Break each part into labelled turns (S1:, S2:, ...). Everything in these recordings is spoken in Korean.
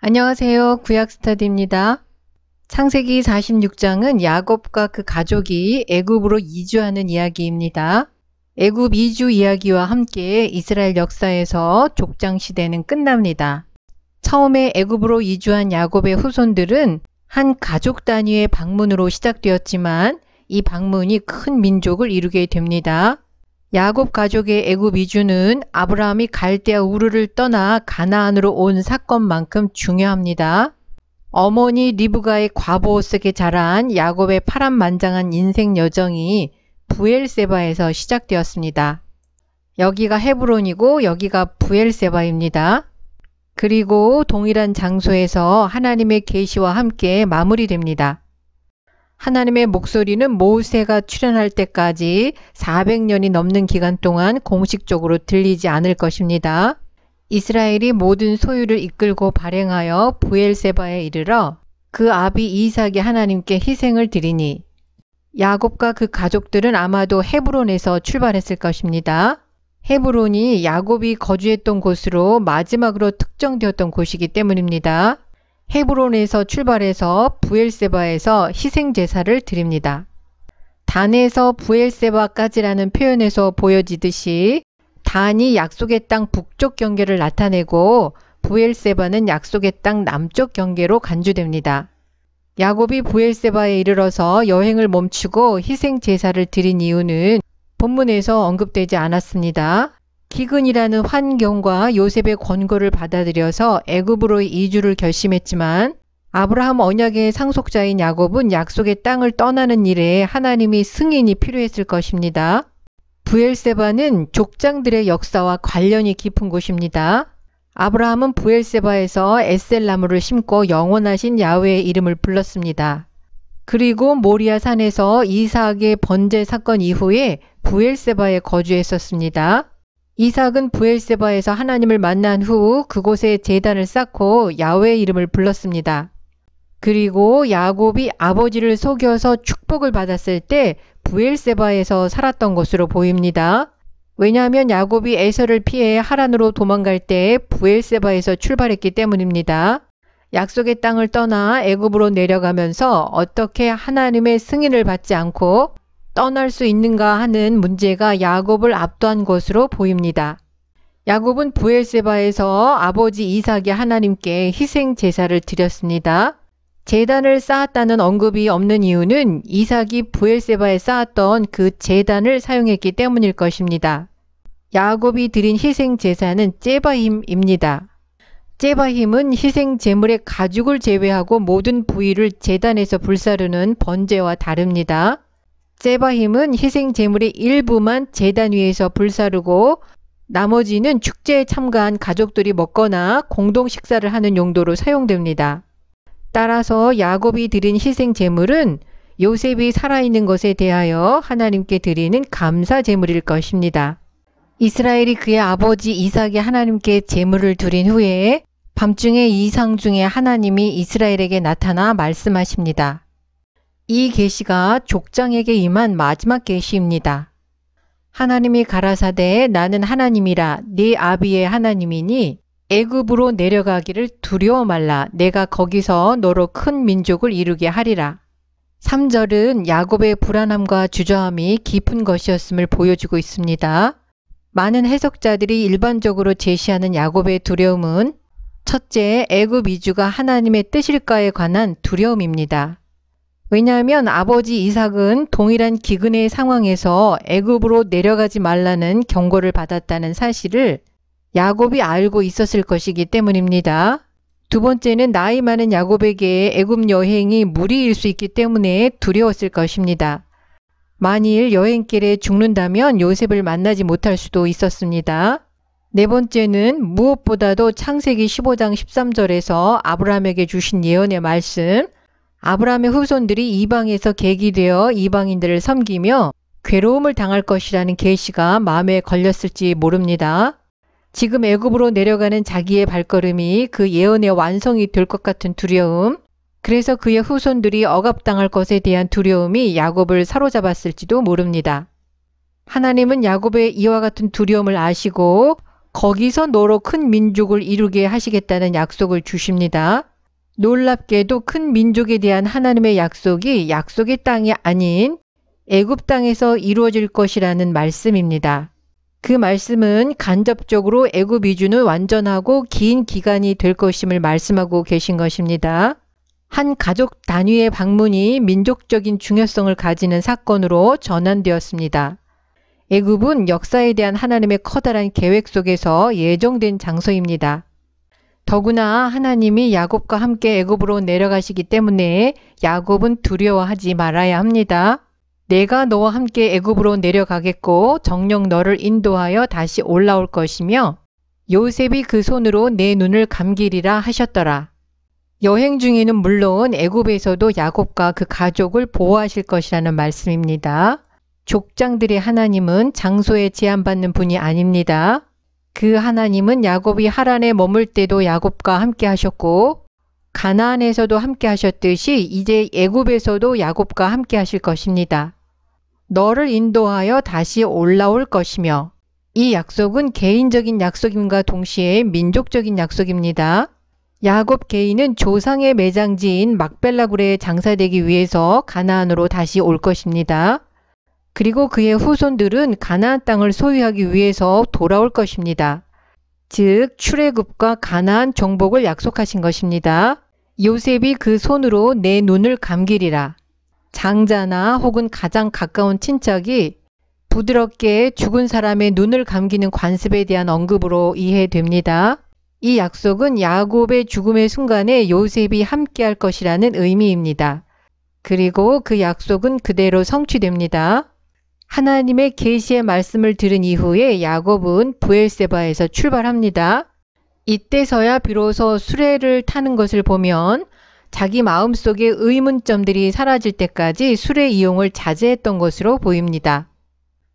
S1: 안녕하세요. 구약스터디입니다. 창세기 46장은 야곱과 그 가족이 애굽으로 이주하는 이야기입니다. 애굽 이주 이야기와 함께 이스라엘 역사에서 족장 시대는 끝납니다. 처음에 애굽으로 이주한 야곱의 후손들은 한 가족 단위의 방문으로 시작되었지만 이 방문이 큰 민족을 이루게 됩니다. 야곱 가족의 애굽 이주는 아브라함이 갈대아 우르를 떠나 가나안으로 온 사건만큼 중요합니다. 어머니 리브가의 과보 속에 자란 야곱의 파란만장한 인생 여정이 브엘세바에서 시작되었습니다. 여기가 헤브론이고 여기가 브엘세바입니다. 그리고 동일한 장소에서 하나님의 계시와 함께 마무리됩니다. 하나님의 목소리는 모세가 출현할 때까지 400년이 넘는 기간 동안 공식적으로 들리지 않을 것입니다. 이스라엘이 모든 소유를 이끌고 발행하여 브엘세바에 이르러 그 아비 이삭이 하나님께 희생을 드리니 야곱과 그 가족들은 아마도 헤브론에서 출발했을 것입니다. 헤브론이 야곱이 거주했던 곳으로 마지막으로 특정되었던 곳이기 때문입니다. 헤브론에서 출발해서 브엘세바에서 희생제사를 드립니다. 단에서 브엘세바까지라는 표현에서 보여지듯이 단이 약속의 땅 북쪽 경계를 나타내고 브엘세바는 약속의 땅 남쪽 경계로 간주됩니다. 야곱이 브엘세바에 이르러서 여행을 멈추고 희생제사를 드린 이유는 본문에서 언급되지 않았습니다. 기근이라는 환경과 요셉의 권고를 받아들여서 애굽으로의 이주를 결심했지만 아브라함 언약의 상속자인 야곱은 약속의 땅을 떠나는 일에 하나님이 승인이 필요했을 것입니다. 브엘세바는 족장들의 역사와 관련이 깊은 곳입니다. 아브라함은 브엘세바에서 에셀나무를 심고 영원하신 야훼의 이름을 불렀습니다. 그리고 모리아 산에서 이삭의 번제 사건 이후에 브엘세바에 거주했었습니다. 이삭은 브엘세바에서 하나님을 만난 후 그곳에 제단을 쌓고 야훼의 이름을 불렀습니다. 그리고 야곱이 아버지를 속여서 축복을 받았을 때 브엘세바에서 살았던 것으로 보입니다. 왜냐하면 야곱이 에서를 피해 하란으로 도망갈 때 브엘세바에서 출발했기 때문입니다. 약속의 땅을 떠나 애굽으로 내려가면서 어떻게 하나님의 승인을 받지 않고 떠날 수 있는가 하는 문제가 야곱을 압도한 것으로 보입니다. 야곱은 브엘세바에서 아버지 이삭이 하나님께 희생 제사를 드렸습니다. 제단을 쌓았다는 언급이 없는 이유는 이삭이 브엘세바에 쌓았던 그 제단을 사용했기 때문일 것입니다. 야곱이 드린 희생 제사는 제바힘입니다. 제바힘은 희생 제물의 가죽을 제외하고 모든 부위를 제단에서 불사르는 번제와 다릅니다. 제바힘은 희생 제물의 일부만 제단 위에서 불사르고 나머지는 축제에 참가한 가족들이 먹거나 공동 식사를 하는 용도로 사용됩니다. 따라서 야곱이 드린 희생 제물은 요셉이 살아있는 것에 대하여 하나님께 드리는 감사 제물일 것입니다. 이스라엘이 그의 아버지 이삭이 하나님께 제물을 드린 후에 밤중에 이상 중에 하나님이 이스라엘에게 나타나 말씀하십니다. 이 계시가 족장에게 임한 마지막 계시입니다. 하나님이 가라사대 나는 하나님이라 네 아비의 하나님이니 애굽으로 내려가기를 두려워 말라. 내가 거기서 너로 큰 민족을 이루게 하리라. 3절은 야곱의 불안함과 주저함이 깊은 것이었음을 보여주고 있습니다. 많은 해석자들이 일반적으로 제시하는 야곱의 두려움은 첫째, 애굽 이주가 하나님의 뜻일까에 관한 두려움입니다. 왜냐하면 아버지 이삭은 동일한 기근의 상황에서 애굽으로 내려가지 말라는 경고를 받았다는 사실을 야곱이 알고 있었을 것이기 때문입니다. 두 번째는 나이 많은 야곱에게 애굽 여행이 무리일 수 있기 때문에 두려웠을 것입니다. 만일 여행길에 죽는다면 요셉을 만나지 못할 수도 있었습니다. 네 번째는 무엇보다도 창세기 15장 13절에서 아브라함에게 주신 예언의 말씀, 아브라함의 후손들이 이방에서 계기되어 이방인들을 섬기며 괴로움을 당할 것이라는 계시가 마음에 걸렸을지 모릅니다. 지금 애굽으로 내려가는 자기의 발걸음이 그 예언의 완성이 될 것 같은 두려움, 그래서 그의 후손들이 억압당할 것에 대한 두려움이 야곱을 사로잡았을지도 모릅니다. 하나님은 야곱의 이와 같은 두려움을 아시고 거기서 너로 큰 민족을 이루게 하시겠다는 약속을 주십니다. 놀랍게도 큰 민족에 대한 하나님의 약속이 약속의 땅이 아닌 애굽 땅에서 이루어질 것이라는 말씀입니다. 그 말씀은 간접적으로 애굽 이주는 완전하고 긴 기간이 될 것임을 말씀하고 계신 것입니다. 한 가족 단위의 방문이 민족적인 중요성을 가지는 사건으로 전환되었습니다. 애굽은 역사에 대한 하나님의 커다란 계획 속에서 예정된 장소입니다. 더구나 하나님이 야곱과 함께 애굽으로 내려가시기 때문에 야곱은 두려워하지 말아야 합니다. 내가 너와 함께 애굽으로 내려가겠고 정녕 너를 인도하여 다시 올라올 것이며 요셉이 그 손으로 내 눈을 감기리라 하셨더라. 여행 중에는 물론 애굽에서도 야곱과 그 가족을 보호하실 것이라는 말씀입니다. 족장들의 하나님은 장소에 제한받는 분이 아닙니다. 그 하나님은 야곱이 하란에 머물 때도 야곱과 함께 하셨고 가나안에서도 함께 하셨듯이 이제 애굽에서도 야곱과 함께 하실 것입니다. 너를 인도하여 다시 올라올 것이며 이 약속은 개인적인 약속임과 동시에 민족적인 약속입니다. 야곱 개인은 조상의 매장지인 막벨라굴에 장사되기 위해서 가나안으로 다시 올 것입니다. 그리고 그의 후손들은 가나안 땅을 소유하기 위해서 돌아올 것입니다. 즉 출애굽과 가나안 정복을 약속하신 것입니다. 요셉이 그 손으로 내 눈을 감기리라. 장자나 혹은 가장 가까운 친척이 부드럽게 죽은 사람의 눈을 감기는 관습에 대한 언급으로 이해됩니다. 이 약속은 야곱의 죽음의 순간에 요셉이 함께할 것이라는 의미입니다. 그리고 그 약속은 그대로 성취됩니다. 하나님의 계시의 말씀을 들은 이후에 야곱은 브엘세바에서 출발합니다. 이때서야 비로소 수레를 타는 것을 보면 자기 마음속의 의문점들이 사라질 때까지 수레 이용을 자제했던 것으로 보입니다.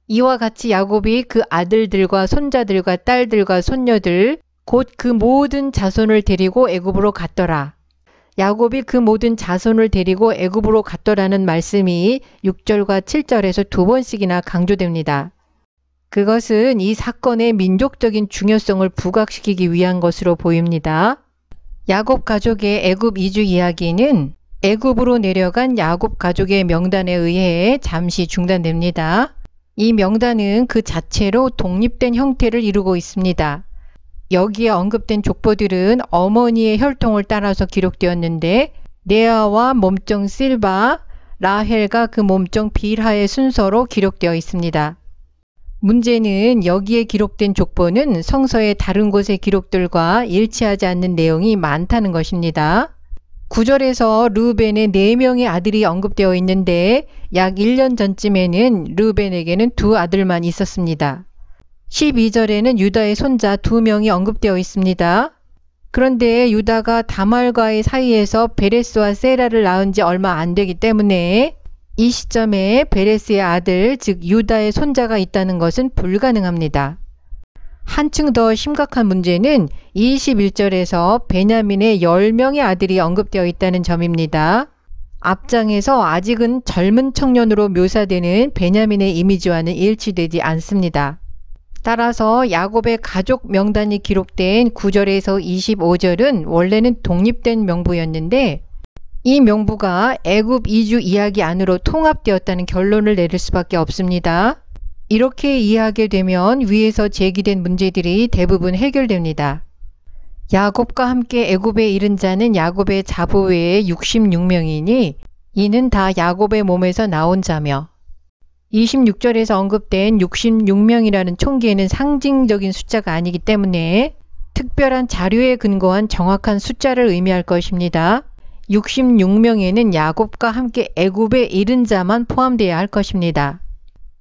S1: 이와 같이 야곱이 그 아들들과 손자들과 딸들과 손녀들 곧 그 모든 자손을 데리고 애굽으로 갔더라. 야곱이 그 모든 자손을 데리고 애굽으로 갔더라는 말씀이 6절과 7절에서 두 번씩이나 강조됩니다. 그것은 이 사건의 민족적인 중요성을 부각시키기 위한 것으로 보입니다. 야곱 가족의 애굽 이주 이야기는 애굽으로 내려간 야곱 가족의 명단에 의해 잠시 중단됩니다. 이 명단은 그 자체로 독립된 형태를 이루고 있습니다. 여기에 언급된 족보들은 어머니의 혈통을 따라서 기록되었는데 레아와 몸종 실바, 라헬과 그 몸종 빌하의 순서로 기록되어 있습니다. 문제는 여기에 기록된 족보는 성서의 다른 곳의 기록들과 일치하지 않는 내용이 많다는 것입니다. 9절에서 르우벤의 4명의 아들이 언급되어 있는데 약 1년 전쯤에는 르우벤에게는 2 아들만 있었습니다. 12절에는 유다의 손자 2명이 언급되어 있습니다. 그런데 유다가 다말과의 사이에서 베레스와 세라를 낳은 지 얼마 안 되기 때문에 이 시점에 베레스의 아들, 즉 유다의 손자가 있다는 것은 불가능합니다. 한층 더 심각한 문제는 21절에서 베냐민의 10명의 아들이 언급되어 있다는 점입니다. 앞장에서 아직은 젊은 청년으로 묘사되는 베냐민의 이미지와는 일치되지 않습니다. 따라서 야곱의 가족 명단이 기록된 9절에서 25절은 원래는 독립된 명부였는데 이 명부가 애굽 이주 이야기 안으로 통합되었다는 결론을 내릴 수밖에 없습니다. 이렇게 이해하게 되면 위에서 제기된 문제들이 대부분 해결됩니다. 야곱과 함께 애굽에 이른 자는 야곱의 자부 외에 66명이니 이는 다 야곱의 몸에서 나온 자며 26절에서 언급된 66명이라는 총기에는 상징적인 숫자가 아니기 때문에 특별한 자료에 근거한 정확한 숫자를 의미할 것입니다. 66명에는 야곱과 함께 애굽에 이른 자만 포함되어야 할 것입니다.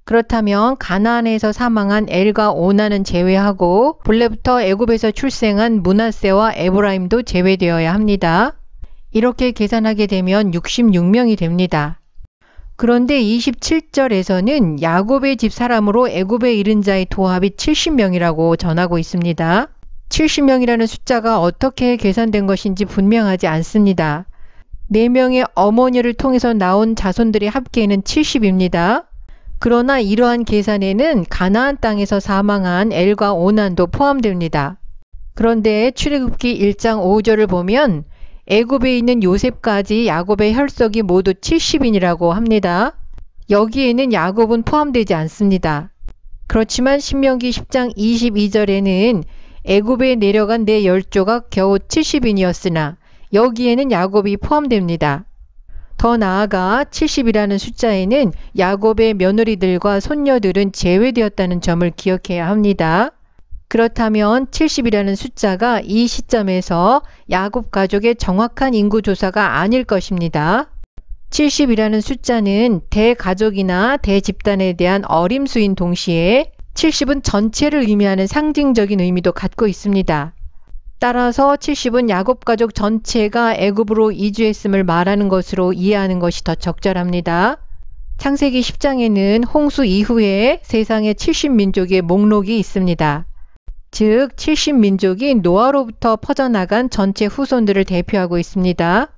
S1: 그렇다면 가나안에서 사망한 엘과 오나는 제외하고 본래부터 애굽에서 출생한 므낫세와 에브라임도 제외되어야 합니다. 이렇게 계산하게 되면 66명이 됩니다. 그런데 27절에서는 야곱의 집 사람으로 애굽에 이른 자의 도합이 70명이라고 전하고 있습니다. 70명이라는 숫자가 어떻게 계산된 것인지 분명하지 않습니다. 4명의 어머니를 통해서 나온 자손들의 합계는 70입니다. 그러나 이러한 계산에는 가나안 땅에서 사망한 엘과 오난도 포함됩니다. 그런데 출애굽기 1장 5절을 보면 애굽에 있는 요셉까지 야곱의 혈속이 모두 70인이라고 합니다. 여기에는 야곱은 포함되지 않습니다. 그렇지만 신명기 10장 22절에는 애굽에 내려간 내 열조가 겨우 70인이었으나 여기에는 야곱이 포함됩니다. 더 나아가 70이라는 숫자에는 야곱의 며느리들과 손녀들은 제외되었다는 점을 기억해야 합니다. 그렇다면 70이라는 숫자가 이 시점에서 야곱 가족의 정확한 인구 조사가 아닐 것입니다. 70이라는 숫자는 대가족이나 대집단에 대한 어림수인 동시에 70은 전체를 의미하는 상징적인 의미도 갖고 있습니다. 따라서 70은 야곱 가족 전체가 애굽으로 이주했음을 말하는 것으로 이해하는 것이 더 적절합니다. 창세기 10장에는 홍수 이후에 세상의 70민족의 목록이 있습니다. 즉 70민족이 노아로부터 퍼져나간 전체 후손들을 대표하고 있습니다.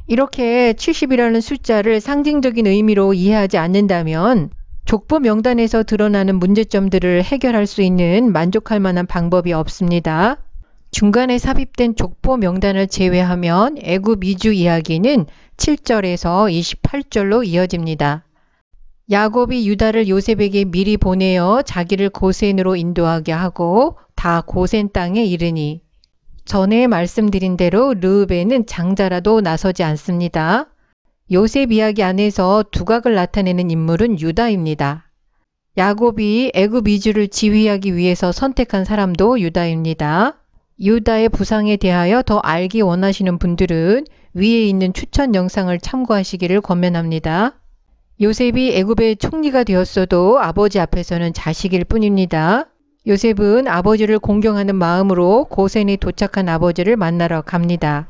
S1: 이렇게 70이라는 숫자를 상징적인 의미로 이해하지 않는다면 족보 명단에서 드러나는 문제점들을 해결할 수 있는 만족할 만한 방법이 없습니다. 중간에 삽입된 족보 명단을 제외하면 애굽 이주 이야기는 7절에서 28절로 이어집니다. 야곱이 유다를 요셉에게 미리 보내어 자기를 고센으로 인도하게 하고 다 고센 땅에 이르니 전에 말씀드린 대로 르우벤은 장자라도 나서지 않습니다. 요셉 이야기 안에서 두각을 나타내는 인물은 유다입니다. 야곱이 애굽 이주를 지휘하기 위해서 선택한 사람도 유다입니다. 유다의 부상에 대하여 더 알기 원하시는 분들은 위에 있는 추천 영상을 참고하시기를 권면합니다. 요셉이 애굽의 총리가 되었어도 아버지 앞에서는 자식일 뿐입니다. 요셉은 아버지를 공경하는 마음으로 고센에 도착한 아버지를 만나러 갑니다.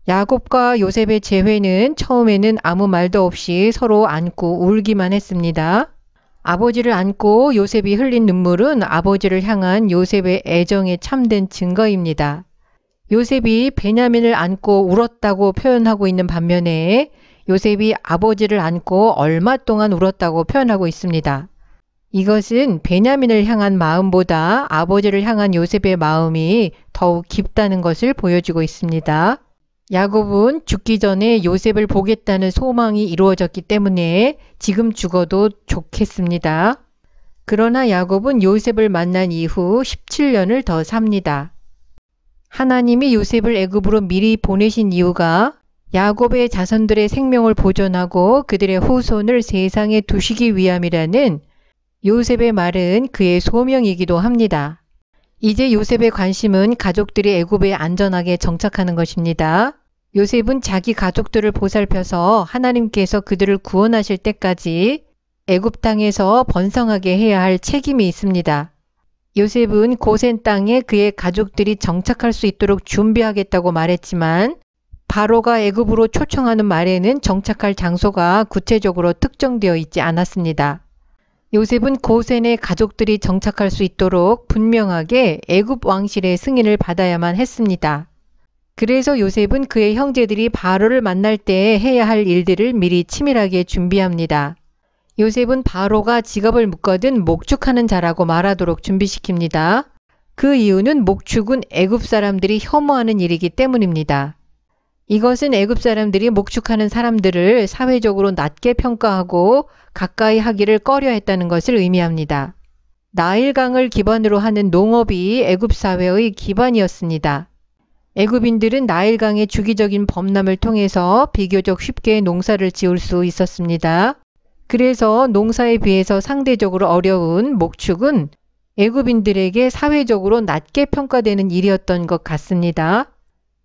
S1: 야곱과 요셉의 재회는 처음에는 아무 말도 없이 서로 안고 울기만 했습니다. 아버지를 안고 요셉이 흘린 눈물은 아버지를 향한 요셉의 애정에 참된 증거입니다. 요셉이 베냐민을 안고 울었다고 표현하고 있는 반면에 요셉이 아버지를 안고 얼마 동안 울었다고 표현하고 있습니다. 이것은 베냐민을 향한 마음보다 아버지를 향한 요셉의 마음이 더욱 깊다는 것을 보여주고 있습니다. 야곱은 죽기 전에 요셉을 보겠다는 소망이 이루어졌기 때문에 지금 죽어도 좋겠습니다. 그러나 야곱은 요셉을 만난 이후 17년을 더 삽니다. 하나님이 요셉을 애굽으로 미리 보내신 이유가 야곱의 자손들의 생명을 보존하고 그들의 후손을 세상에 두시기 위함이라는 요셉의 말은 그의 소명이기도 합니다. 이제 요셉의 관심은 가족들이 애굽에 안전하게 정착하는 것입니다. 요셉은 자기 가족들을 보살펴서 하나님께서 그들을 구원하실 때까지 애굽 땅에서 번성하게 해야 할 책임이 있습니다. 요셉은 고센 땅에 그의 가족들이 정착할 수 있도록 준비하겠다고 말했지만 바로가 애굽으로 초청하는 말에는 정착할 장소가 구체적으로 특정되어 있지 않았습니다. 요셉은 고센에 가족들이 정착할 수 있도록 분명하게 애굽 왕실의 승인을 받아야만 했습니다. 그래서 요셉은 그의 형제들이 바로를 만날 때 해야 할 일들을 미리 치밀하게 준비합니다. 요셉은 바로가 직업을 묶거든 목축하는 자라고 말하도록 준비시킵니다. 그 이유는 목축은 애굽 사람들이 혐오하는 일이기 때문입니다. 이것은 애굽 사람들이 목축하는 사람들을 사회적으로 낮게 평가하고 가까이 하기를 꺼려했다는 것을 의미합니다. 나일강을 기반으로 하는 농업이 애굽 사회의 기반이었습니다. 애굽인들은 나일강의 주기적인 범람을 통해서 비교적 쉽게 농사를 지을 수 있었습니다. 그래서 농사에 비해서 상대적으로 어려운 목축은 애굽인들에게 사회적으로 낮게 평가되는 일이었던 것 같습니다.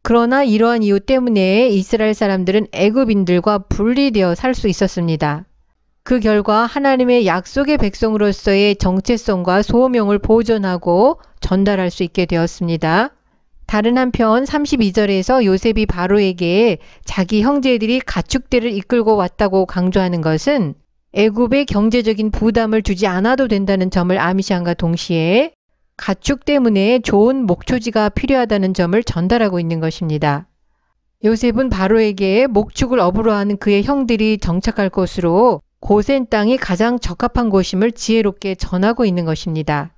S1: 그러나 이러한 이유 때문에 이스라엘 사람들은 애굽인들과 분리되어 살 수 있었습니다. 그 결과 하나님의 약속의 백성으로서의 정체성과 소명을 보존하고 전달할 수 있게 되었습니다. 다른 한편 32절에서 요셉이 바로에게 자기 형제들이 가축대를 이끌고 왔다고 강조하는 것은 애굽에 경제적인 부담을 주지 않아도 된다는 점을 암시함과 동시에 가축 때문에 좋은 목초지가 필요하다는 점을 전달하고 있는 것입니다. 요셉은 바로에게 목축을 업으로 하는 그의 형들이 정착할 곳으로 고센 땅이 가장 적합한 곳임을 지혜롭게 전하고 있는 것입니다.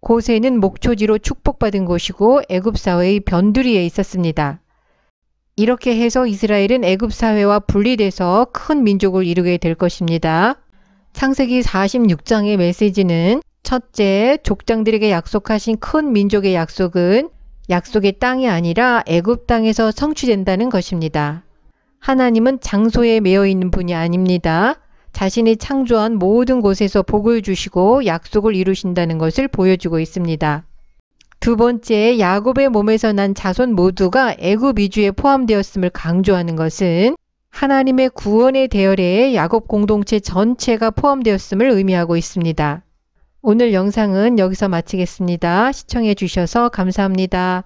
S1: 고센은 목초지로 축복받은 곳이고 애굽 사회의 변두리에 있었습니다. 이렇게 해서 이스라엘은 애굽 사회와 분리돼서 큰 민족을 이루게 될 것입니다. 창세기 46장의 메시지는 첫째, 족장들에게 약속하신 큰 민족의 약속은 약속의 땅이 아니라 애굽 땅에서 성취된다는 것입니다. 하나님은 장소에 매여 있는 분이 아닙니다. 자신이 창조한 모든 곳에서 복을 주시고 약속을 이루신다는 것을 보여주고 있습니다. 두 번째, 야곱의 몸에서 난 자손 모두가 애굽 이주에 포함되었음을 강조하는 것은 하나님의 구원의 대열에 야곱 공동체 전체가 포함되었음을 의미하고 있습니다. 오늘 영상은 여기서 마치겠습니다. 시청해 주셔서 감사합니다.